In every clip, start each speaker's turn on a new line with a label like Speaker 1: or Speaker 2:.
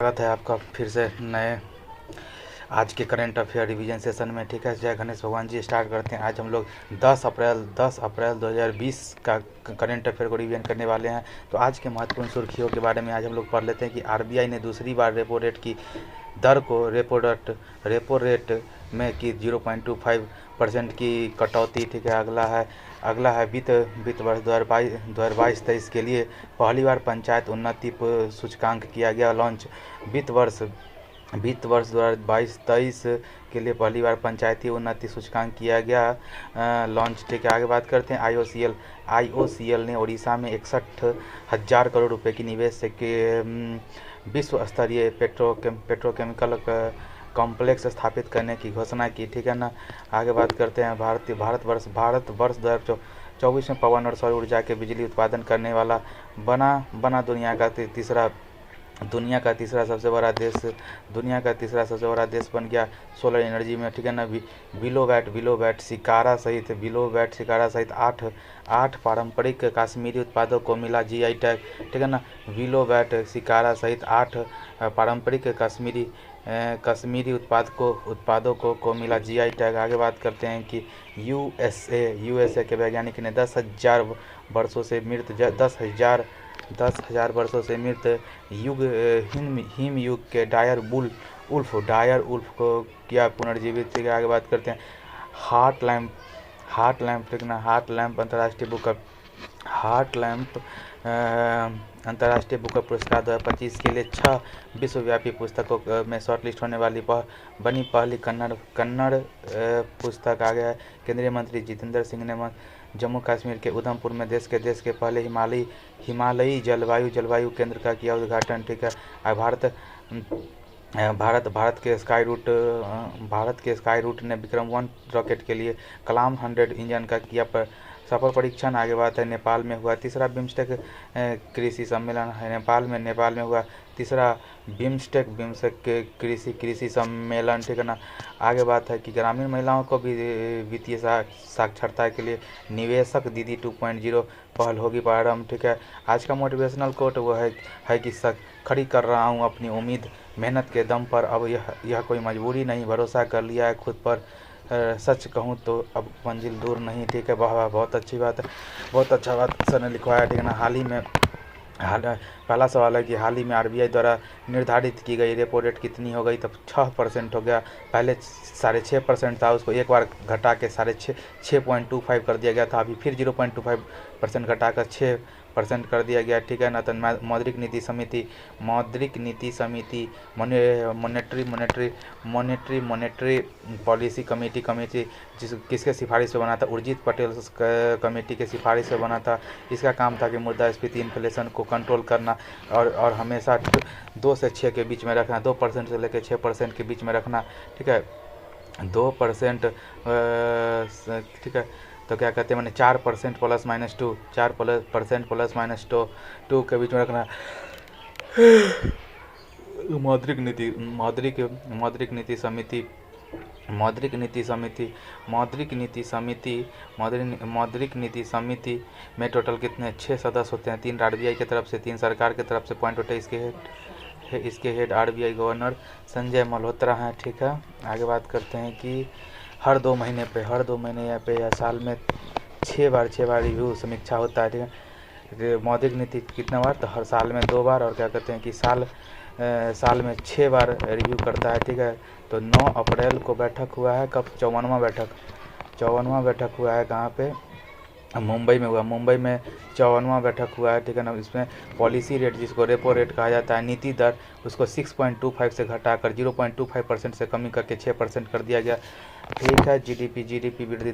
Speaker 1: स्वागत है आपका फिर से नए आज के करंट अफेयर रिवीजन सेशन में। ठीक है, जय गणेश भगवान जी। स्टार्ट करते हैं। आज हम लोग 10 अप्रैल 2020 का करंट अफेयर को रिवीजन करने वाले हैं। तो आज के महत्वपूर्ण सुर्खियों के बारे में आज हम लोग पढ़ लेते हैं कि आरबीआई ने दूसरी बार रेपो रेट की दर को रेपो रेट में की 0.25% की कटौती। ठीक है, अगला है वित्त वर्ष 2022-23 के लिए पहली बार पंचायत उन्नति सूचकांक किया गया लॉन्च। वित्त वर्ष 2022-23 के लिए पहली बार पंचायती उन्नति सूचकांक किया गया लॉन्च। ठीक है, आगे बात करते हैं। आईओसीएल ने उड़ीसा में 61,000 करोड़ रुपए की निवेश से विश्व स्तरीय पेट्रोकेमिकल कॉम्प्लेक्स स्थापित करने की घोषणा की। ठीक है ना, आगे बात करते हैं। भारतवर्ष 2024 में पवन और सौर ऊर्जा के बिजली उत्पादन करने वाला बना दुनिया का तीसरा सबसे बड़ा देश बन गया सोलर एनर्जी में। ठीक है ना, विलोवैट सिकारा सहित आठ पारंपरिक कश्मीरी उत्पादों को मिला जीआई टैग। ठीक है ना, विलोवैट सिकारा सहित 8 पारंपरिक कश्मीरी उत्पादों को मिला जीआई टैग। आगे बात करते हैं कि यूएसए के वैज्ञानिक ने 10,000 वर्षों से मृत हिम युग के डायर उल्फ को किया पुनर्जीवित। आगे बात करते हैं। हार्ट लैम्प अंतर्राष्ट्रीय बुक पुरस्कार 2025 के लिए 6 विश्वव्यापी पुस्तकों में शॉर्टलिस्ट होने वाली बनी पहली कन्नड़ पुस्तक। आ गया है। केंद्रीय मंत्री जितेंद्र सिंह ने जम्मू कश्मीर के उधमपुर में देश के पहले हिमालयी जलवायु केंद्र का किया उद्घाटन। ठीक है, भारत के स्काई रूट ने विक्रम-1 रॉकेट के लिए कलाम 100 इंजन का किया सफल परीक्षण। आगे बात है। नेपाल में हुआ तीसरा बिम्स्टेक कृषि सम्मेलन है। नेपाल में हुआ तीसरा बिम्स्टेक कृषि सम्मेलन। ठीक है ना, आगे बात है कि ग्रामीण महिलाओं को भी वित्तीय साक्षरता के लिए निवेशक दीदी 2.0 पहल होगी प्रारंभ। ठीक है, आज का मोटिवेशनल कोट वो है कि खड़ी कर रहा हूँ अपनी उम्मीद मेहनत के दम पर, अब यह कोई मजबूरी नहीं, भरोसा कर लिया है खुद पर, सच कहूँ तो अब मंजिल दूर नहीं। ठीक है, वाह बहुत अच्छी बात है, बहुत अच्छा बात सर ने लिखवाया। ठीक है ना, पहला सवाल है कि हाल ही में आरबीआई द्वारा निर्धारित की गई रेपो रेट कितनी हो गई? तब 6% हो गया। पहले 6.5% था, उसको एक बार घटा के 6.25 कर दिया गया था। अभी फिर 0.25% घटाकर 6% कर दिया गया। ठीक है ना, तो मौद्रिक नीति समिति मॉनेटरी पॉलिसी कमेटी किसके सिफारिश पे बना था? उर्जित पटेल कमेटी के सिफारिश से बना था। इसका काम था कि मुद्रास्फीति इन्फ्लेशन को कंट्रोल करना और हमेशा 2 से 6 के बीच में रखना, 2% से लेकर 6% के बीच में रखना। ठीक है, 2%। ठीक है, तो क्या कहते हैं, मैंने 4% ±2, 4% ±2 के बीच में रखना। मौद्रिक नीति समिति में टोटल कितने 6 सदस्य होते हैं? 3 आरबीआई की तरफ से, 3 सरकार की तरफ से पॉइंट होते हैं। इसके head RBI governor Sanjay Malhotra हैं। ठीक है, आगे बात करते हैं कि हर 2 महीने पे या साल में 6 बार रिव्यू समीक्षा होता है। ठीक है, मौद्रिक नीति कितना बार? तो हर साल में 2 बार। और क्या कहते हैं कि साल में 6 बार रिव्यू करता है। ठीक है, तो 9 अप्रैल को बैठक हुआ है। कब? 54वां बैठक हुआ है। कहाँ पे? मुंबई में हुआ। मुंबई में 54वां बैठक हुआ है। ठीक है ना, इसमें पॉलिसी रेट जिसको रेपो रेट कहा जाता है, नीति दर, उसको 6.25 से घटाकर 0.25% से कमी करके 6% कर दिया गया। ठीक है, जीडीपी वृद्धि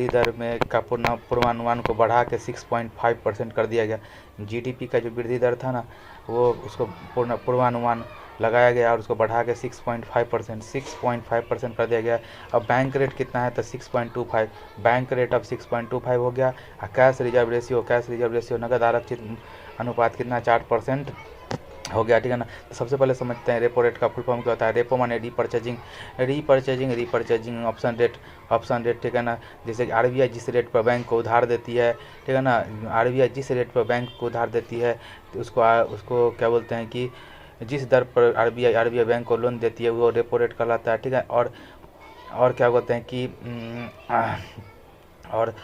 Speaker 1: दर में का पूर्वानुमान को बढ़ा के 6.5% कर दिया गया। जीडीपी का जो वृद्धि दर था ना, वो उसको पूर्वानुमान लगाया गया और उसको बढ़ा के 6.5% कर दिया गया। अब बैंक रेट कितना है? तो 6.25, बैंक रेट अब 6.25 हो गया। कैश रिजर्व रेशियो नगद आरक्षित अनुपात कितना? 4% हो गया। ठीक है ना, तो सबसे पहले समझते हैं रेपो रेट का फुल फॉर्म क्या होता है। रेपो माने रीपर्चेजिंग ऑप्शन रेट। ठीक है ना, जैसे कि आरबीआई जिस रेट पर बैंक को उधार देती है, ठीक है ना, आरबीआई जिस रेट पर बैंक को उधार देती है, तो उसको क्या बोलते हैं कि जिस दर पर आरबीआई बैंक को लोन देती है वो रेपो रेट कहलाता है, ठीक है। और क्या बोलते हैं कि और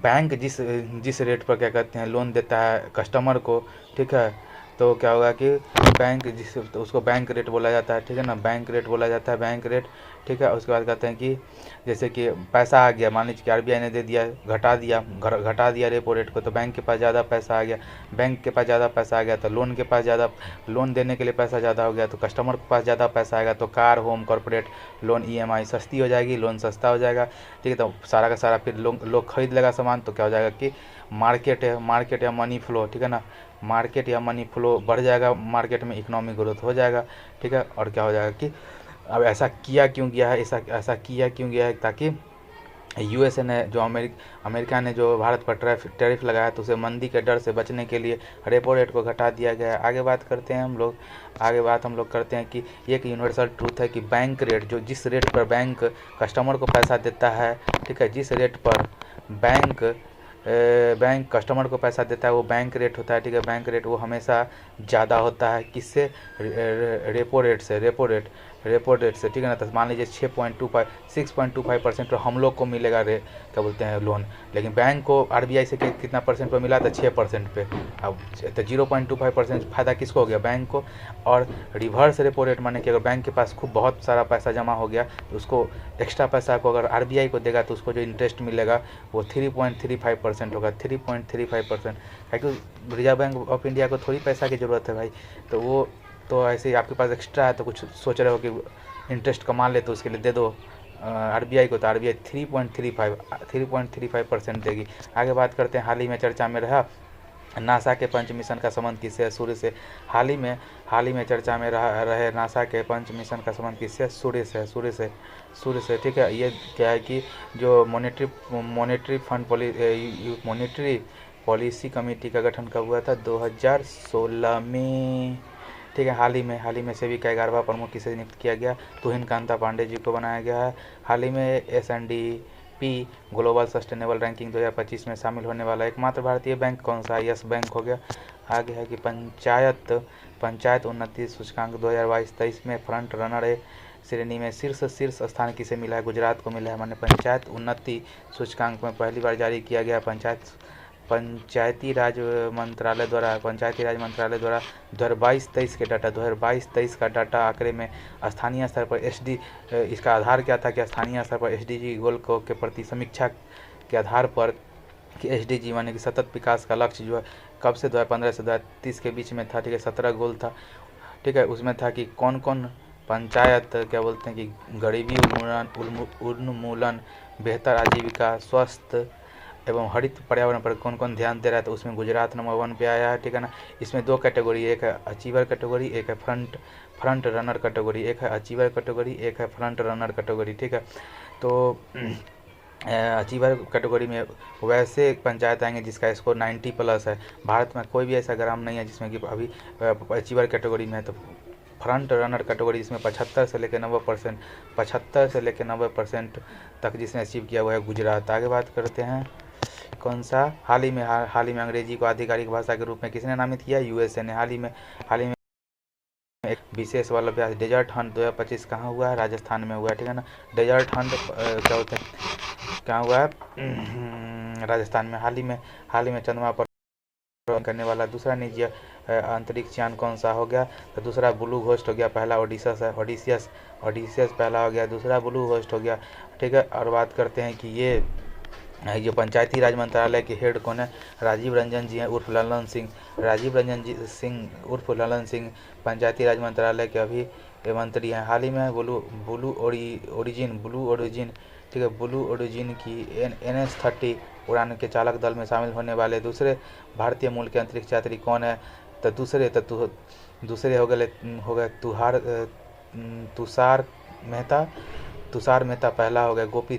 Speaker 1: बैंक जिस जिस रेट पर क्या कहते हैं लोन देता है कस्टमर को, ठीक है, तो क्या होगा कि बैंक जिस तो उसको बैंक रेट बोला जाता है, ठीक है ना, बैंक रेट बोला जाता है, बैंक रेट, ठीक है। उसके बाद कहते हैं कि जैसे कि पैसा आ गया, मान लीजिए कि आरबीआई ने दे दिया, घटा दिया रेपो रेट को, तो बैंक के पास ज़्यादा पैसा आ गया, बैंक के पास ज़्यादा पैसा आ गया तो लोन के पास ज़्यादा, लोन देने के लिए पैसा ज़्यादा हो गया तो कस्टमर के पास ज़्यादा पैसा आएगा, तो car, home, corporate loan EMI सस्ती हो जाएगी, लोन सस्ता हो जाएगा, ठीक है। तो सारा का सारा फिर लोग खरीद लेगा सामान, तो क्या हो जाएगा कि मार्केट या मनी फ्लो, ठीक है ना, मार्केट या मनी फ्लो बढ़ जाएगा, मार्केट में इकोनॉमिक ग्रोथ हो जाएगा, ठीक है। और क्या हो जाएगा कि अब ऐसा किया क्यों गया है, ऐसा किया क्यों गया है, ताकि यूएसए ने जो अमेरिका ने जो भारत पर टैरिफ लगाया तो उसे मंदी के डर से बचने के लिए रेपो रेट को घटा दिया गया है। आगे बात हम लोग करते हैं कि एक यूनिवर्सल ट्रूथ है कि बैंक रेट, जो जिस रेट पर बैंक कस्टमर को पैसा देता है, ठीक है, जिस रेट पर बैंक कस्टमर को पैसा देता है वो बैंक रेट होता है, ठीक है। बैंक रेट वो हमेशा ज़्यादा होता है किससे, रेपो रेट से, ठीक है ना। तो मान लीजिए 6.25% हम लोग को मिलेगा क्या बोलते हैं लोन, लेकिन बैंक को आरबीआई से कितना परसेंट पे मिला था, 6% पे। अब तो 0.25% फ़ायदा किसको हो गया, बैंक को। और रिवर्स रेपो रेट माने कि अगर बैंक के पास खूब बहुत सारा पैसा जमा हो गया तो उसको एक्स्ट्रा पैसा को अगर आरबीआई को देगा तो उसको जो इंटरेस्ट मिलेगा वो 3.35% होगा, 3.35%। क्योंकि रिजर्व बैंक ऑफ इंडिया को थोड़ी पैसा की ज़रूरत है भाई, तो वो तो ऐसे ही आपके पास एक्स्ट्रा है तो कुछ सोच रहे हो कि इंटरेस्ट कमा ले तो उसके लिए दे दो आरबीआई को, तो आरबीआई 3.35% देगी। आगे बात करते हैं, हाल ही में चर्चा में रहा नासा के पंच मिशन का संबंध किससे, सूर्य से। हाल ही में चर्चा में रहे नासा के पंच मिशन का संबंध किससे, सूर्य से, ठीक है। ये क्या है कि जो मॉनेटरी पॉलिसी कमेटी का गठन कब हुआ था, 2016 में, ठीक है। हाल ही में सेबी का 11वां प्रमुख किसे नियुक्त किया गया, तुहिन कांता पांडे जी को बनाया गया है। हाल ही में एसएनडीपी ग्लोबल सस्टेनेबल रैंकिंग 2025 में शामिल होने वाला एकमात्र भारतीय बैंक कौन सा, यस बैंक हो गया। आगे है कि पंचायत उन्नति सूचकांक 2022-23 में फ्रंट रनर श्रेणी में शीर्ष स्थान किसे मिला है, गुजरात को मिला है। माने पंचायत उन्नति सूचकांक में पहली बार जारी किया गया पंचायती राज मंत्रालय द्वारा 2022-23 के डाटा 2022-23 का डाटा आंकड़े में स्थानीय स्तर पर इसका आधार क्या था कि स्थानीय स्तर पर एसडीजी गोल के प्रति समीक्षा के आधार पर कि एसडीजी माने कि सतत विकास का लक्ष्य जो है कब से 2015 से 2030 के बीच में था, ठीक है, 17 गोल था, ठीक है। उसमें था कि कौन कौन पंचायत क्या बोलते हैं कि गरीबी उन्मूलन, बेहतर आजीविका, स्वस्थ एवं हरित पर्यावरण पर कौन कौन ध्यान दे रहा है, तो उसमें गुजरात नंबर 1 पे आया है, ठीक है ना। इसमें 2 कैटेगरी, एक है अचीवर कैटेगरी, एक है फ्रंट रनर कैटेगरी, एक है अचीवर कैटेगरी, एक है फ्रंट रनर कैटेगरी, ठीक है। तो अचीवर कैटेगरी में वैसे पंचायत आएंगे जिसका स्कोर 90+ है। भारत में कोई भी ऐसा ग्राम नहीं है जिसमें कि अभी अचीवर कैटेगरी में है। तो फ्रंट रनर कैटेगरी जिसमें 75 से लेकर 90% तक जिसने अचीव किया हुआ है गुजरात। आगे बात करते हैं, कौन सा, हाल ही में अंग्रेजी को आधिकारिक भाषा के रूप में किसने नामित किया, यूएसए ने। हाल ही में एक विशेष वाला अभ्यास डेजर्ट हंट 2025 कहाँ हुआ है, राजस्थान में हुआ है, ठीक है ना। डेजर्ट हंट क्या होता है, कहाँ हुआ है, राजस्थान में। हाल ही में चंद्रमा पर करने वाला दूसरा निजी अंतरिक्ष यान कौन सा हो गया, तो दूसरा ब्लू होस्ट हो गया, पहला ओडिसियस पहला हो गया, दूसरा ब्लू होस्ट हो गया, ठीक है। और बात करते हैं कि ये जो पंचायती राज मंत्रालय के हेड कौन है, राजीव रंजन जी हैं उर्फ ललन सिंह पंचायती राज मंत्रालय के अभी मंत्री हैं। हाल ही में ब्लू ओरिजिन, ठीक है, ब्लू ओरिजिन की NS-30 उड़ान के चालक दल में शामिल होने वाले दूसरे भारतीय मूल के अंतरिक्ष यात्री कौन है, तो दूसरे हो गए तुषार मेहता पहला हो गया, गोपी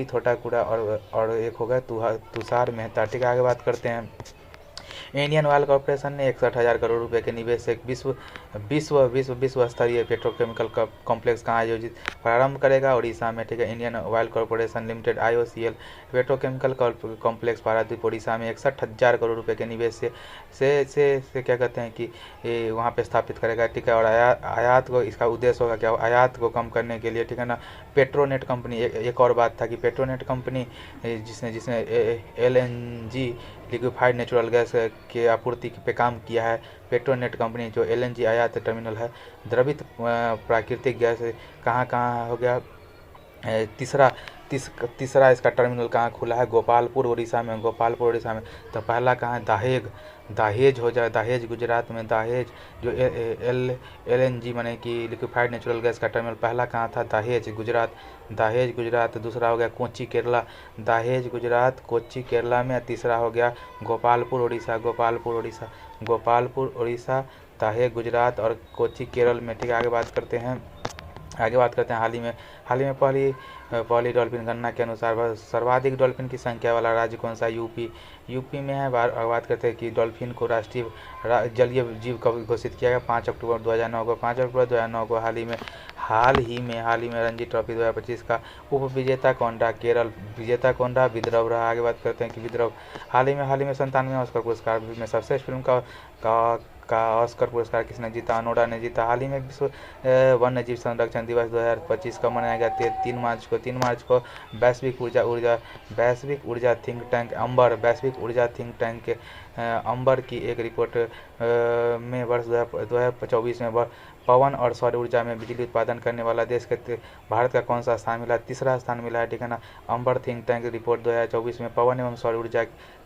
Speaker 1: थोटाकुड़ा और एक हो गया तुषार मेहता, ठीक है। आगे बात करते हैं इंडियन ऑयल कॉर्पोरेशन ने 61,000 करोड़ रुपए के निवेश से विश्व विश्व विश्व विश्व स्तरीय पेट्रोकेमिकल कॉम्प्लेक्स का आयोजित प्रारंभ करेगा उड़ीसा में। ठीक है, Indian oil corporation limited IOCL petrochemical complex Paradip Orissa में 61,000 करोड़ रुपए के निवेश से क्या कहते हैं कि वहाँ पे स्थापित करेगा। ठीक है, और आयात को इसका उद्देश्य होगा क्या, आयात को कम करने के लिए। ठीक है ना, पेट्रोनेट कंपनी एक और बात था कि पेट्रोनेट कंपनी जिसने LNG लिक्विफाइड नेचुरल गैस के आपूर्ति पे काम किया है। पेट्रोनेट कंपनी जो LNG आयात टर्मिनल है, द्रवित प्राकृतिक गैस कहाँ कहाँ हो गया, तीसरा इसका टर्मिनल कहाँ खुला है, गोपालपुर उड़ीसा में। गोपालपुर उड़ीसा में तो पहला कहाँ है, दहेज हो जाए, दहेज गुजरात में। दहेज जो LNG माने कि लिक्विफाइड नेचुरल गैस का टर्मिनल पहला कहाँ था, दहेज गुजरात। दूसरा हो गया कोच्चि केरला, दहेज गुजरात कोच्चि केरला में। तीसरा हो गया गोपालपुर उड़ीसा, दहेज गुजरात और कोच्चि केरल में। ठीक है, आगे बात करते हैं हाल ही में पहली डॉल्फिन गणना के अनुसार सर्वाधिक डॉल्फिन की संख्या वाला राज्य कौन सा, यूपी में है। बात करते हैं कि डॉल्फिन को राष्ट्रीय जलीय जीव कब घोषित किया गया, 5 अक्टूबर 2009 को। 5 अक्टूबर 2009 को हाल ही में रणजी ट्रॉफी 2025 का उप विजेता कौन रहा, केरल विजेता कौन रहा, विदर्भ रहा। आगे बात करते हैं कि विदर्भ हाल ही में 97वें ऑस्कर पुरस्कार में सर्वश्रेष्ठ फिल्म का ऑस्कर पुरस्कार किसने जीता, अनोरा ने जीता। हाल ही में विश्व वन्य जीव संरक्षण दिवस 2025 का मनाया गया 3 मार्च को वैश्विक ऊर्जा थिंक टैंक अंबर की एक रिपोर्ट में वर्ष 2024 में पवन और सौर ऊर्जा में बिजली उत्पादन करने वाला देश के भारत का कौन सा स्थान मिला, तीसरा स्थान मिला है। ठीक है ना, अंबर थिंक टैंक रिपोर्ट 2024 में पवन एवं सौर ऊर्जा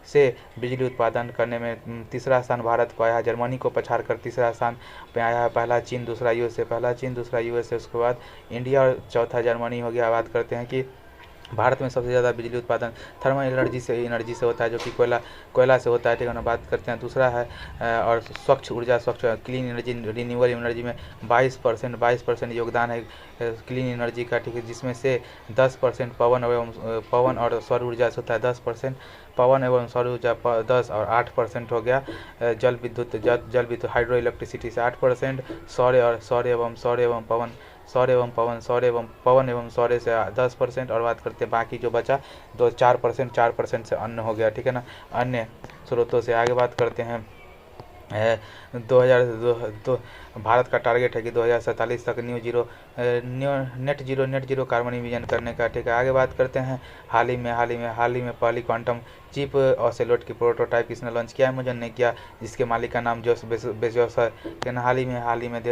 Speaker 1: से बिजली उत्पादन करने में तीसरा स्थान भारत को आया। जर्मनी को पछाड़ कर तीसरा स्थान पे आया है। पहला चीन दूसरा यूएसए, उसके बाद इंडिया और चौथा जर्मनी हो गया। बात करते हैं कि भारत में सबसे ज़्यादा बिजली उत्पादन थर्मल एनर्जी से होता है, जो कि कोयला से होता है। ठीक है ना, बात करते हैं दूसरा है और स्वच्छ क्लीन एनर्जी रिन्यूएबल एनर्जी में 22% योगदान है क्लीन एनर्जी का। ठीक है, जिसमें से 10% पवन और सौर ऊर्जा से होता है, 10% पवन एवं सौर ऊर्जा 10 और 8% हो गया जल विद्युत हाइड्रो इलेक्ट्रिसिटी से 8%, सौर एवं पवन एवं सौर से 10%। और बात करते हैं बाकी जो बचा 4% से अन्य हो गया। ठीक है ना, अन्य स्रोतों से। आगे बात करते हैं 2002 भारत का टारगेट है कि 2047 तक नेट जीरो कार्बन इमिशन करने का। ठीक है, आगे बात करते हैं हाल ही में पहली क्वांटम चिप ऑसेलोट की प्रोटोटाइप किसने लॉन्च किया, अमेज़न ने किया, जिसके मालिक का नाम जेफ बेजोस है। लेकिन हाल ही में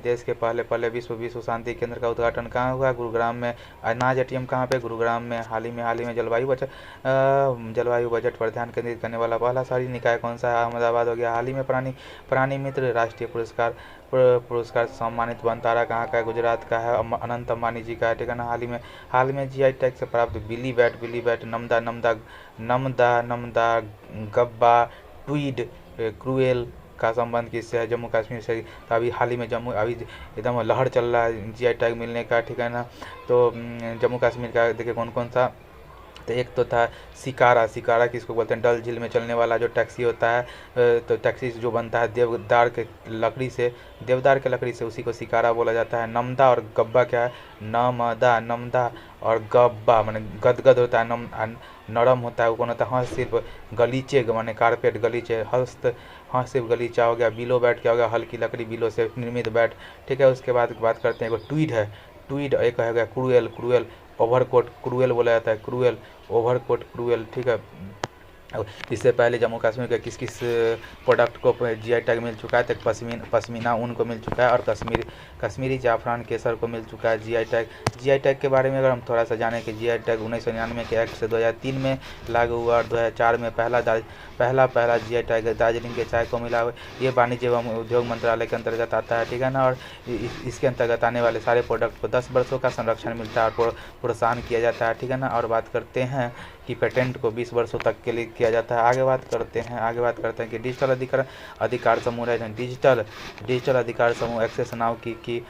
Speaker 1: देश के पहले विश्व शांति केंद्र का उद्घाटन कहाँ हुआ, गुरुग्राम में। अनाज ATM कहाँ पे, गुरुग्राम में। हाल ही में जलवायु बजट पर ध्यान केंद्रित करने वाला पहला शहरी निकाय कौन सा है, अहमदाबाद हो गया। हाल ही में प्राणी मित्र राष्ट्रीय पुरस्कार सम्मानित वनतारा कहाँ का है, गुजरात का है, अनंत अंबानी जी का है। ठीक है ना, हाल में GI टैग से प्राप्त willow bat namda gabba tweed crewel का संबंध किससे है, जम्मू कश्मीर से। तो अभी हाल ही में अभी एकदम लहर चल रहा है GI टैग मिलने का। ठीक है ना, तो जम्मू कश्मीर का देखिए कौन सा, तो एक तो था शिकारा किसको बोलते हैं, डल झील में चलने वाला जो टैक्सी होता है, तो टैक्सी जो बनता है देवदार के लकड़ी से उसी को शिकारा बोला जाता है। नमदा और गब्बा क्या है, नमदा और गब्बा माने गदगद होता है, नरम होता है। वो कौन होता है, हस्तशिल्प गलीचे माने कारपेट गलीचे, हस्तशिल्प गलीचा हो गया। बिलो बैट क्या हो गया, हल्की लकड़ी बिलो से निर्मित बैट। ठीक है, उसके बाद बात करते हैं ट्वीड एक हो गया क्रूएल ओवरकोट क्रूएल बोला जाता है, ओवरकोट क्रूएल। ठीक है, इससे पहले जम्मू कश्मीर के किस प्रोडक्ट को GI टैग मिल चुका है, तो पश्मीना ऊन को मिल चुका है और कश्मीरी जाफरान केसर को मिल चुका है GI टैग के बारे में अगर हम थोड़ा सा जानें कि GI टैग 1999 के एक्ट से 2003 में लागू हुआ और 2004 में पहला GI टैग दार्जिलिंग के चाय को मिला। ये वाणिज्य एवं उद्योग मंत्रालय के अंतर्गत आता है। ठीक है ना, और इसके अंतर्गत आने वाले सारे प्रोडक्ट को 10 वर्षों का संरक्षण मिलता है और प्रोत्साहन किया जाता है। ठीक है ना, और बात करते हैं कि पेटेंट को 20 वर्षों तक के लिए किया जाता है। आगे बात करते हैं कि डिजिटल अधिकार समूह है, डिजिटल अधिकार समूह एक्सेस नाउ की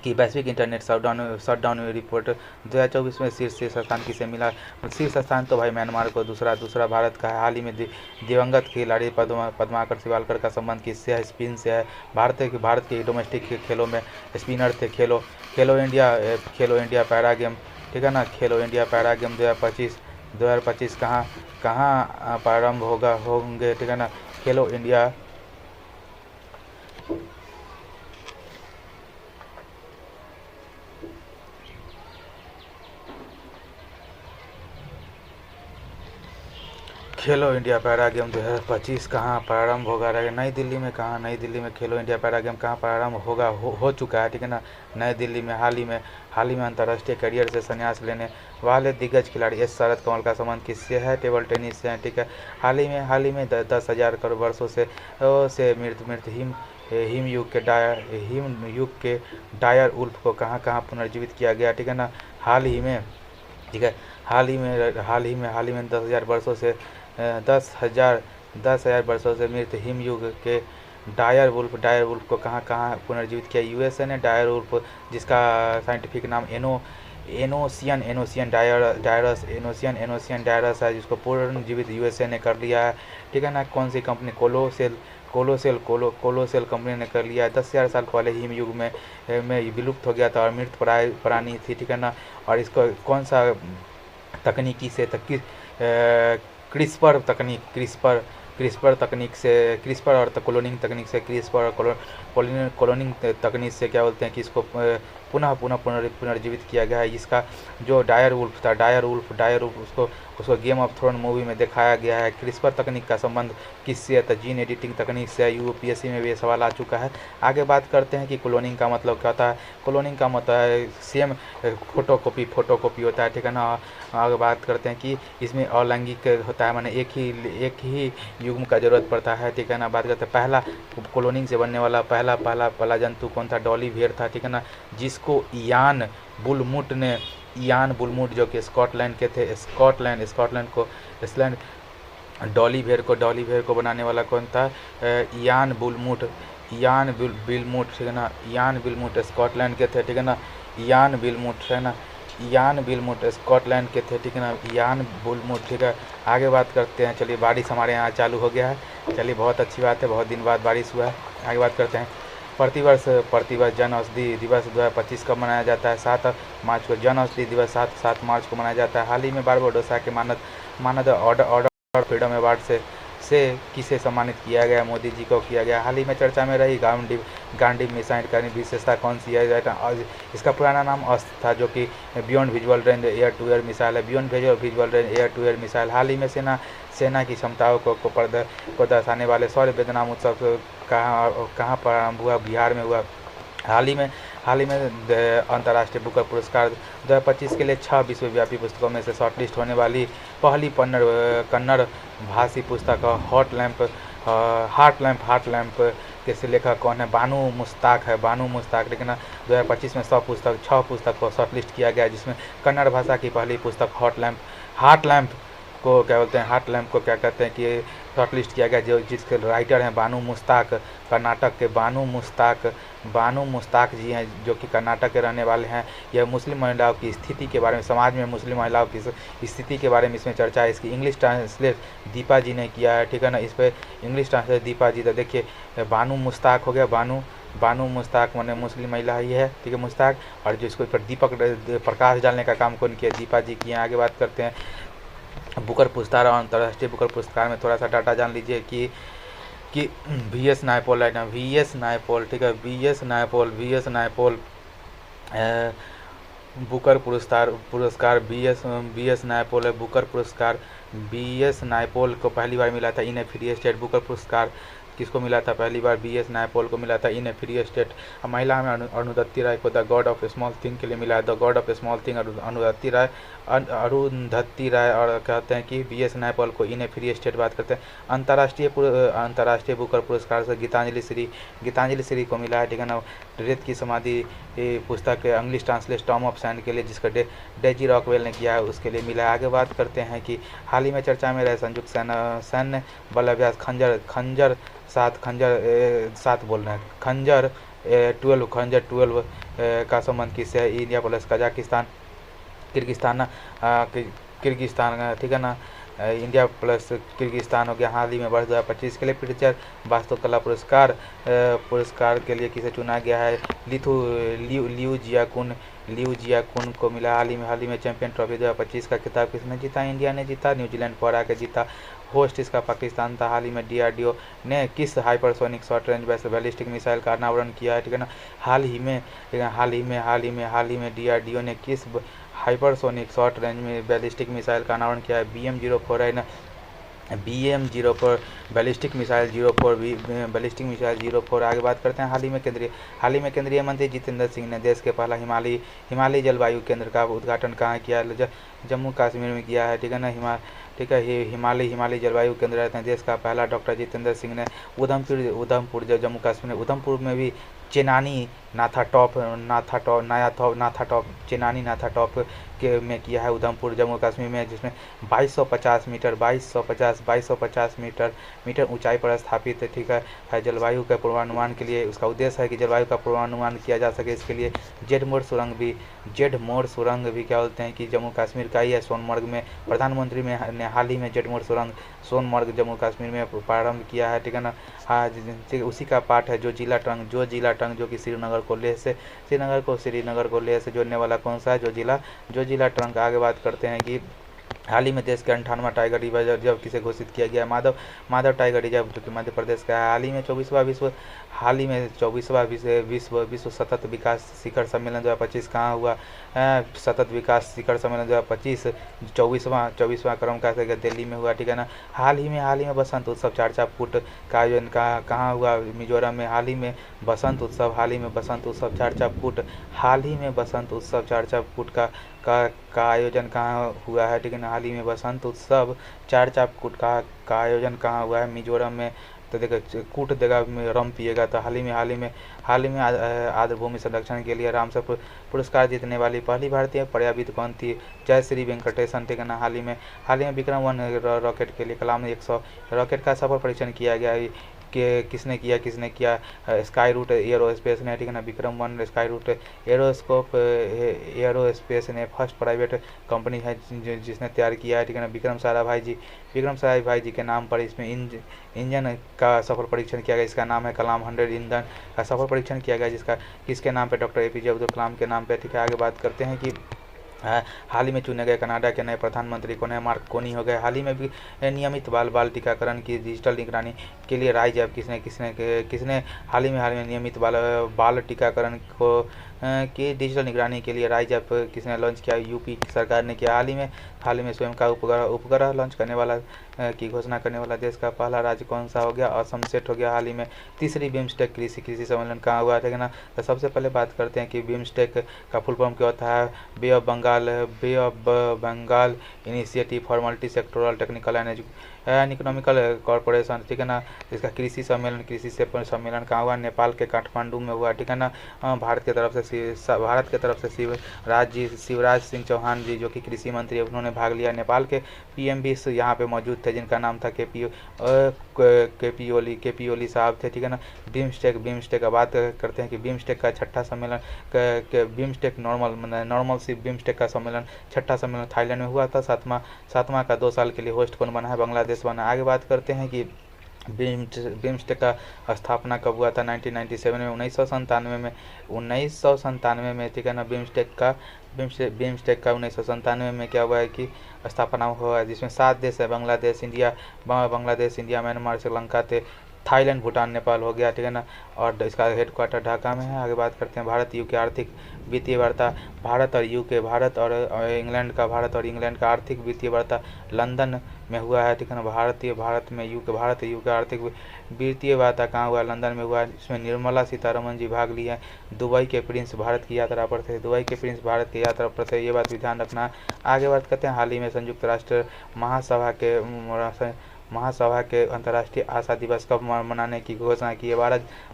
Speaker 1: कि वैश्विक इंटरनेट शटडाउन रिपोर्ट 2024 में शीर्ष स्थान किसे मिला। शीर्ष स्थान तो भाई म्यांमार को, दूसरा भारत का है। हाल ही में दिवंगत खिलाड़ी पद्माकर शिवालकर का संबंध किससे है? स्पिन से है। भारत के डोमेस्टिक खेलों में स्पिनर थे। खेलो इंडिया पैरा गेम, ठीक है ना। खेलो इंडिया पैरा गेम 2025 कहाँ प्रारंभ होंगे, ठीक है ना। खेलो इंडिया पैरा गेम 2025 कहाँ प्रारंभ होगा? नई दिल्ली में। कहाँ? नई दिल्ली में खेलो इंडिया पैरा गेम कहाँ प्रारंभ होगा? हो चुका है, ठीक है ना। नई दिल्ली में हाल ही में अंतर्राष्ट्रीय करियर से संन्यास लेने वाले दिग्गज खिलाड़ी एस शरद कमल का संबंध किससे है? टेबल टेनिस से है, ठीक है। हाल ही में 10,000 करोड़ वर्षों से मृत हिम युग के डायर उल्फ को कहाँ पुनर्जीवित किया गया, ठीक है ना। हाल ही में 10,000 वर्षों से 10,000 वर्षों से मृत हिम युग के डायर वुल्फ को कहाँ पुनर्जीवित किया? यूएसए ने। डायर वुल्फ, जिसका साइंटिफिक नाम एनोसियन डायरस है, जिसको पुनर्जीवित यूएसए ने कर लिया है, ठीक है ना। कौन सी कंपनी? कोलोसेल कंपनी ने कर लिया है। 10,000 साल पहले हिम युग में विलुप्त हो गया था और मृत प्राणी थी, ठीक है ना। और इसको कौन सा तकनीकी से क्रिस्पर और क्लोनिंग तकनीक से क्लोनिंग तकनीक से क्या बोलते हैं कि इसको पुनः पुनर्जीवित किया गया है। इसका जो डायर वुल्फ था, उसको गेम ऑफ थ्रोन मूवी में दिखाया गया है। क्रिस्पर तकनीक का संबंध किससे है? तो जीन एडिटिंग तकनीक से। यूपीएससी में भी ये सवाल आ चुका है। आगे बात करते हैं कि क्लोनिंग का मतलब क्या होता है। क्लोनिंग का मतलब है सेम फोटोकॉपी होता है, ठीक है ना। आगे बात करते हैं कि इसमें अलैंगिक होता है, माने एक ही युग्म का जरूरत पड़ता है, ठीक है ना। बात करते हैं पहला क्लोनिंग से बनने वाला पहला जंतु कौन था? डॉली भेड़ था, ठीक है ना। जिसको इयान बुलमुट जो कि स्कॉटलैंड के थे, डॉली भेड़ को बनाने वाला कौन था? इयान बिलमुट, ठीक है ना। इयान बिलमुट स्कॉटलैंड के थे, ठीक है ना। इयान बिलमुट स्कॉटलैंड के थे, ठीक है ना। इयान बिलमुट, ठीक है। आगे बात करते हैं। चलिए, बारिश हमारे यहाँ चालू हो गया है। चलिए, बहुत अच्छी बात है, बहुत दिन बाद बारिश हुआ है। आगे बात करते हैं। प्रतिवर्ष जन औषधि दिवस 2025 कब मनाया जाता है? 7 मार्च को। जन औषधि दिवस 7 मार्च को मनाया जाता है। हाल ही में बारबाडोसा के मानद ऑर्डर फ्रीडम अवार्ड से किसे सम्मानित किया गया? मोदी जी को किया गया। हाल ही में चर्चा में रही गांडीव मिसाइल का विशेषता कौन सी है? इसका पुराना नाम अस्त्र था, जो कि beyond visual range air to air missile है। Beyond visual range air to air missile हाल ही में सेना की क्षमताओं को दर्शाने वाले सौर्य वेदनाम उत्सव कहाँ प्रारंभ हुआ? बिहार में हुआ। हाल ही में अंतर्राष्ट्रीय बुकर पुरस्कार 2025 के लिए 6 विश्वव्यापी पुस्तकों में से शॉर्टलिस्ट होने वाली पहली कन्नड़ भाषी पुस्तक हार्ट लैम्प के लेखक कौन है? बानू मुश्ताक, लेकिन 2025 में 6 पुस्तक को शॉर्टलिस्ट किया गया, जिसमें कन्नड़ भाषा की पहली पुस्तक हार्ट लैम्प को क्या बोलते हैं? हार्ट लैम्प को क्या कहते हैं कि शॉर्टलिस्ट किया गया, जिसके राइटर हैं बानू मुश्ताक। कर्नाटक के बानू मुश्ताक जी हैं, जो कि कर्नाटक के रहने वाले हैं। यह मुस्लिम महिलाओं की स्थिति के बारे में, समाज में मुस्लिम महिलाओं की स्थिति के बारे में इसमें चर्चा है। इसकी इंग्लिश ट्रांसलेट दीपा जी ने किया है, ठीक है ना। इस पर इंग्लिश ट्रांसलेट दीपा जी। तो देखिए, बानू मुश्ताक हो गया। बानू मुश्ताक माने मुस्लिम महिला ही है, ठीक है, मुश्ताक। और जिसको पर दीपक प्रकाश डालने का काम कौन किया? दीपा जी किए। आगे बात करते हैं बुकर पुरस्कार और अंतर्राष्ट्रीय बुकर पुरस्कार में थोड़ा सा डाटा जान लीजिए कि VS नायपॉल है ना, VS नायपॉल, ठीक है। VS नायपॉल बुकर पुरस्कार VS नायपॉल है। बुकर पुरस्कार VS नायपॉल को पहली बार मिला था इन ए फ्री स्टेट। बुकर पुरस्कार किसको मिला था पहली बार? VS नायपॉल को मिला था इन ए फ्री स्टेट। महिला में अरुंधति राय को the god of small thing के लिए मिला है। The god of small thing Arundhati Roy. और कहते हैं कि VS नायपॉल को इन ए फ्री स्टेट। बात करते हैं अंतर्राष्ट्रीय बुकर पुरस्कार से गीतांजलि श्री को मिला है, ठीक है ना। रेत की समाधि पुस्तक English translate Tom of sand के लिए, जिसका डेजी रॉकवेल ने किया है, उसके लिए मिला है। आगे बात करते हैं कि हाल ही में चर्चा में रहे संयुक्त सैन्य बल अभ्यास खंजर 12 खंजर 12 का संबंध किससे है? India plus Kazakhstan, Kyrgyzstan Kyrgyzstan, ठीक है ना। इंडिया प्लस किर्गिस्तान हो गया। हाल ही में वर्ष 2025 के लिए प्रिट्जर वास्तुकला पुरस्कार के लिए किसे चुना गया है? लियू जियाकुन को मिला। हाल ही में चैंपियन ट्रॉफी 2025 का खिताब किसने जीता? इंडिया ने जीता। न्यूजीलैंड को हरा के जीता। होस्ट इसका पाकिस्तान था। हाल ही में डीआरडीओ ने किस hypersonic short range ballistic missile का अनावरण किया है? ठीक है ना। हाल ही में डीआरडीओ ने किस हाइपरसोनिक शॉर्ट रेंज में बैलिस्टिक मिसाइल का अनावरण किया है? BM-04 है ना। BM-04 ballistic missile 04। आगे बात करते हैं हाल ही में केंद्रीय मंत्री जितेंद्र सिंह ने देश के पहला हिमालयी जलवायु केंद्र का उद्घाटन कहाँ किया? जम्मू कश्मीर में किया है। ठीक है ना। हिमालयी जलवायु केंद्र रहते हैं देश का पहला। डॉक्टर जितेंद्र सिंह ने उधमपुर जम्मू कश्मीर में उधमपुर में भी चेनानी नाथा टॉप चेनानी नाथा टॉप के में किया है उधमपुर जम्मू कश्मीर में, जिसमें 2250 मीटर ऊंचाई पर स्थापित है। ठीक है। जलवायु के पूर्वानुमान के लिए उसका उद्देश्य है कि जलवायु का पूर्वानुमान किया जा सके। इसके लिए जेड मोड़ सुरंग भी क्या बोलते हैं कि जम्मू कश्मीर का ही है। सोनमर्ग में प्रधानमंत्री ने हाल ही में जेड मोड़ सुरंग सोनमर्ग जम्मू कश्मीर में प्रारंभ किया है। ठीक है ना। हाँ, उसी का पार्ट है जो जिला टंग जो कि श्रीनगर को लेह से जोड़ने वाला कौन सा है? जो जिला ट्रंक। आगे बात करते हैं कि हाल ही में देश के 58वां टाइगर रिजर्व किसे घोषित किया गया? माधव टाइगर रिजर्व जो कि मध्य प्रदेश का है। हाल ही में 24वां विश्व सतत विकास शिखर सम्मेलन 2025 कहाँ हुआ? सतत विकास शिखर सम्मेलन 2025 24वां क्रम का दिल्ली में हुआ। ठीक है ना। हाल ही में बसंत उत्सव 4 फुट का आयोजन कहाँ हुआ? मिजोरम में। हाल ही में बसंत उत्सव 4 फुट का आयोजन कहाँ हुआ है? ठीक है ना। हाल ही में बसंत उत्सव 4 फुट का आयोजन कहाँ हुआ है? मिजोरम में। तो देखो कूट देगा रम पिएगा। तो हाल ही में आर्द्रभूमि संरक्षण के लिए रामसर पुरस्कार जीतने वाली पहली भारतीय पर्यावृत्त कौन थी? जयश्री वेंकटेशन। ठीक है ना। हाल ही में विक्रम 1 रॉकेट के लिए कलाम 100 रॉकेट का सफल परीक्षण किया गया है। किसने किया? स्काई रूट एरोस्पेस ने। ठीक है ना। विक्रम 1 स्काई रूट एरोस्पेस ने फर्स्ट प्राइवेट कंपनी है जिसने तैयार किया है। ठीक है ना। विक्रम साराभाई जी के नाम पर इसमें इंजन का सफल परीक्षण किया गया। इसका नाम है कलाम 100 इंजन का सफल परीक्षण किया गया, जिसका किसके नाम पे? डॉक्टर APJ अब्दुल कलाम के नाम पे। ठीक है। आगे बात करते हैं कि हाल ही में चुने गए कनाडा के नए प्रधानमंत्री कौन है? मार्क कोनी हो गए। हाल ही में भी नियमित बाल टीकाकरण की डिजिटल निगरानी के लिए राइज ऐप किसने हाल ही में नियमित बाल टीकाकरण को की डिजिटल निगरानी के लिए राइज ऐप किसने लॉन्च किया? यूपी सरकार ने किया। हाल ही में स्वयं का उपग्रह लॉन्च करने वाला की घोषणा करने वाला देश का पहला राज्य कौन सा हो गया? असम सेट हो गया। हाल ही में तीसरी बिम्स्टेक कृषि सम्मेलन कहाँ हुआ? ठीक है ना। तो सबसे पहले बात करते हैं कि बिम्स्टेक का फुल फॉर्म क्या होता है? Bay of Bengal initiative for multi sectoral technical and economical corporation. ठीक है ना। इसका कृषि सम्मेलन कहाँ हुआ? नेपाल के काठमांडू में हुआ। ठीक है ना। भारत के तरफ से शिवराज सिंह चौहान जी जो कि कृषि मंत्री, उन्होंने भाग लिया। नेपाल के PM भी यहाँ पे मौजूद थे जिनका नाम था केपी ओली साहब थे। ठीक है ना। बिम्स्टेक का बात करते हैं कि बिम्स्टेक का छठा सम्मेलन बिम्स्टेक बिम्स्टेक का सम्मेलन छठा सम्मेलन थाईलैंड में हुआ था। सातवां का 2 साल के लिए होस्ट कौन बना है? बांग्लादेश बना। आगे बात करते हैं कि बिम्स्टेक का स्थापना कब हुआ था? 1997 में 1997 में। ठीक है ना। बिम्स्टेक का 1997 में क्या हुआ है कि स्थापना हुआ है, जिसमें 7 देश है। Bangladesh, India, Myanmar, Sri Lanka, Thailand, Bhutan, Nepal हो गया। ठीक है ना। और इसका हेडक्वार्टर ढाका में है। आगे बात करते हैं भारत यूके आर्थिक वित्तीय वार्ता। भारत और इंग्लैंड का आर्थिक वित्तीय वार्ता लंदन में हुआ है। ठीक है ना। भारत यूके आर्थिक वित्तीय वार्ता कहाँ हुआ? लंदन में हुआ। इसमें निर्मला सीतारमण जी भाग ली है। दुबई के प्रिंस भारत की यात्रा पर थे। ये बात भी ध्यान रखना। आगे बात करते हैं हाल ही में संयुक्त राष्ट्र महासभा के अंतर्राष्ट्रीय आशा दिवस कब मनाने की घोषणा की है?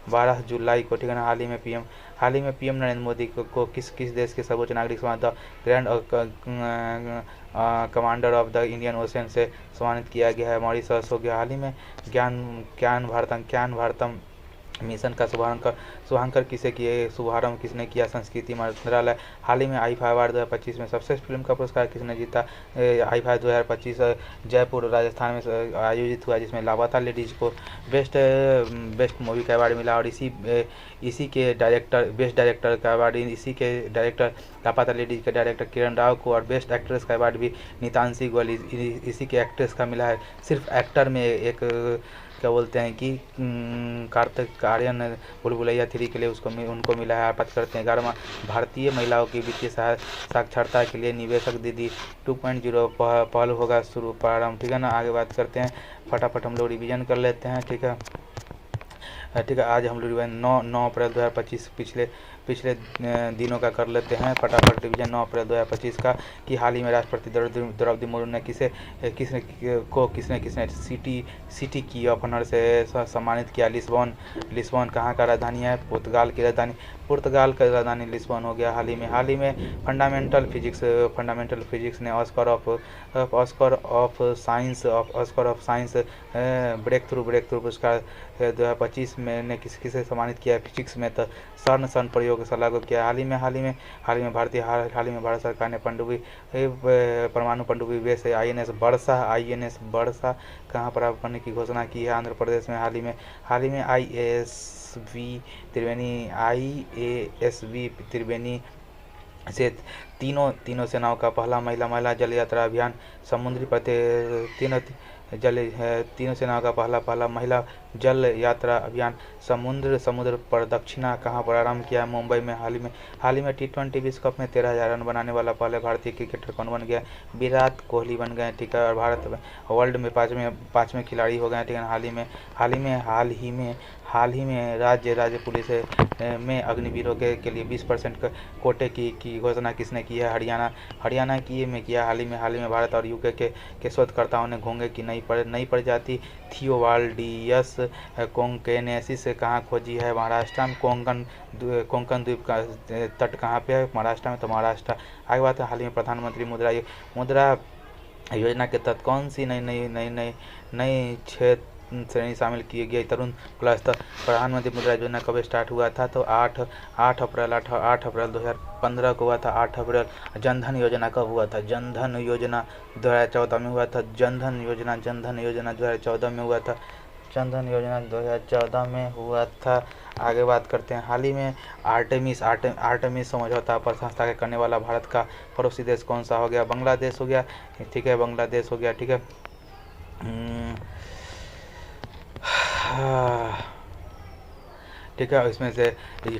Speaker 1: 12 जुलाई को। ठीक है ना। हाल ही में पीएम नरेंद्र मोदी को किस देश के सर्वोच्च नागरिक सम्मान the grand commander of the Indian ocean से सम्मानित किया गया है? मॉरिशस हो गया। हाल ही में ज्ञान भारतम मिशन का शुभारंभ किसने किया? संस्कृति मंत्रालय। हाल ही में आईफा अवार्ड 2025 में सर्वश्रेष्ठ फिल्म का पुरस्कार किसने जीता? आईफा 2025 जयपुर राजस्थान में आयोजित हुआ, जिसमें लापता लेडीज को बेस्ट मूवी का अवार्ड मिला। और इसी के डायरेक्टर, बेस्ट डायरेक्टर का अवार्ड इसी के डायरेक्टर लापता लेडीज के डायरेक्टर किरण राव को, और बेस्ट एक्ट्रेस का अवार्ड भी नितांशी गोयल इसी के एक्ट्रेस का मिला है। सिर्फ एक्टर में एक क्या बोलते हैं कि कार्तिक आर्यन भूल भुलैया 3 के लिए उनको मिला है। बात करते हैं 11वां भारतीय महिलाओं की वित्तीय साक्षरता के लिए निवेशक दीदी 2.0 पहल होगा शुरू प्रारंभ। ठीक है ना, आगे बात करते हैं, फटाफट हम लोग रिवीजन कर लेते हैं। ठीक है, आज हम लोग 9 अप्रैल 2025 पिछले दिनों का कर लेते हैं फटाफट रिवीजन 9 अप्रैल 2025 का, कि हाल ही में राष्ट्रपति द्रौपदी मुर्मू ने किसने सिटी की ऑफ ऑनर से सम्मानित किया? लिस्बन कहाँ का राजधानी है? पुर्तगाल की राजधानी लिस्बन हो गया। हाल ही में फंडामेंटल फिजिक्स ने Oscar of science breakthrough पुरस्कार 2025 में ने किसे सम्मानित किया फिजिक्स में? तो सन प्रयोगशाला को किया। हाल ही में भारत सरकार ने परमाणु पनडुब्बी बेस INS वर्षा कहाँ प्राप्त करने की घोषणा की है? आंध्र प्रदेश में। हाल ही में IASV त्रिवेणी से तीनों सेनाओं का पहला महिला जल यात्रा अभियान तीनों सेनाओं का पहला महिला जल यात्रा अभियान समुद्र प्रदक्षिणा कहाँ पर आरंभ किया? मुंबई में। हाल ही में T20 विश्व कप में 13,000 रन बनाने वाला पहले भारतीय क्रिकेटर कौन बन गया? विराट कोहली बन गए। ठीक है, और भारत वर्ल्ड में पाँचवें खिलाड़ी हो गए। ठीक है, हाल ही में राज्य पुलिस में अग्निवीरों के लिए 20% कोटे की घोषणा किसने की है? हरियाणा में किया। हाल ही में भारत और UK के शोधकर्ताओं ने घोंघे की नई प्रजाति थियोवाल्डियस कोंकेनेसिस कहाँ खोजी है? महाराष्ट्र में। कोंकण द्वीप का तट कहाँ पे है? महाराष्ट्र में। तो महाराष्ट्र। आगे बात है, हाल ही में प्रधानमंत्री मुद्रा योजना के तहत कौन सी नई क्षेत्र श्रेणी शामिल की गई? तरुण प्लस। प्रधानमंत्री मुद्रा योजना कब स्टार्ट हुआ था? तो 8 अप्रैल 2015 को हुआ था। 8 अप्रैल। जनधन योजना कब हुआ था? जनधन योजना 2014 में हुआ था। जनधन योजना 2014 में हुआ था। जनधन योजना 2014 में हुआ था। आगे बात करते हैं, हाल ही में आर्टेमिस समझौता पर हस्ताक्षर करने वाला भारत का पड़ोसी देश कौन सा हो गया? बांग्लादेश हो गया। ठीक है, बांग्लादेश हो गया। ठीक है, ठीक है, इसमें से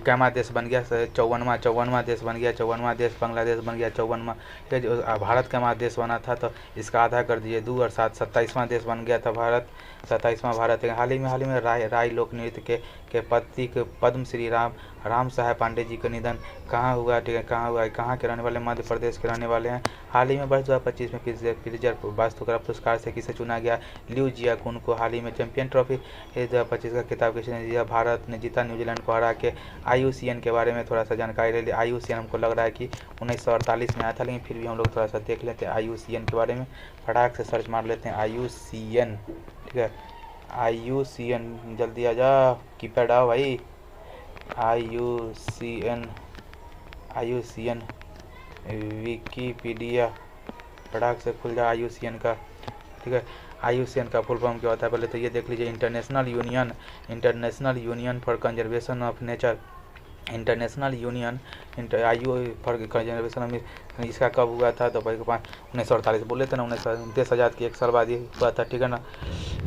Speaker 1: कैमा देश बन गया 54वां देश बन गया। 54वां देश बांग्लादेश बन गया। 54वां। ठीक है, भारत कैमा देश बना था तो इसका आधा कर दीजिए 2 और 7 27वां देश बन गया था भारत। 27वां भारत है। हाल ही में राय लोक नृत्य के प्रतीक पद्मश्री राम साहेब पांडे जी का निधन कहाँ हुआ? ठीक है, कहाँ के रहने वाले? मध्य प्रदेश के रहने वाले हैं। हाल ही में वर्ष 2025 में फ्रिजर वास्तुकला पुरस्कार से किसे चुना गया? लिu जियाकुन को। हाल ही में चैंपियन ट्रॉफी 2025 का खिताब किसने जीता? भारत ने जीता न्यूजीलैंड को हरा के। IUCN के बारे में थोड़ा सा जानकारी ले ली। IUCN हमको लग रहा है कि 1948 में आया था, लेकिन फिर भी हम लोग थोड़ा सा देख लेते हैं IUCN के बारे में। फटाक से सर्च मार लेते हैं IUCN। ठीक है, IUCN जल्दी आ जा, कीपैड आओ भाई। IUCN विकीपीडिया फटाक से खुल जा IUCN का। ठीक है, IUCN का फुल फॉर्म क्या होता है? पहले तो ये देख लीजिए, international union for conservation of nature. International union for conservation में इसका कब हुआ था? तो 1948 बोले थे ना। 19 आज़ाद की 1 साल बाद ये हुआ था। ठीक है ना,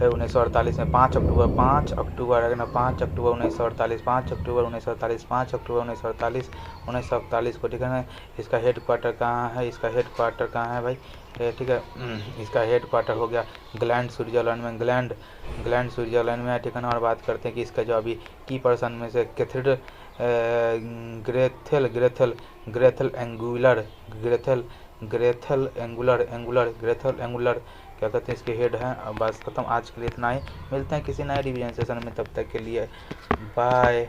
Speaker 1: 1948 में 5 अक्टूबर 1948 को। ठीक है ना, इसका हेड क्वार्टर कहाँ है? भाई? ठीक है, इसका हेड क्वार्टर हो गया ग्लैंड स्विट्जरलैंड में। ठीक है ना, और बात करते हैं कि इसका जो अभी की पर्सन में से कैथेड्रल ग्रेथल एंगुलर क्या कहते हैं, इसके हेड हैं। अब बस खत्म, आज के लिए इतना ही। मिलते हैं किसी नए रिवीजन सेशन में, तब तक के लिए बाय।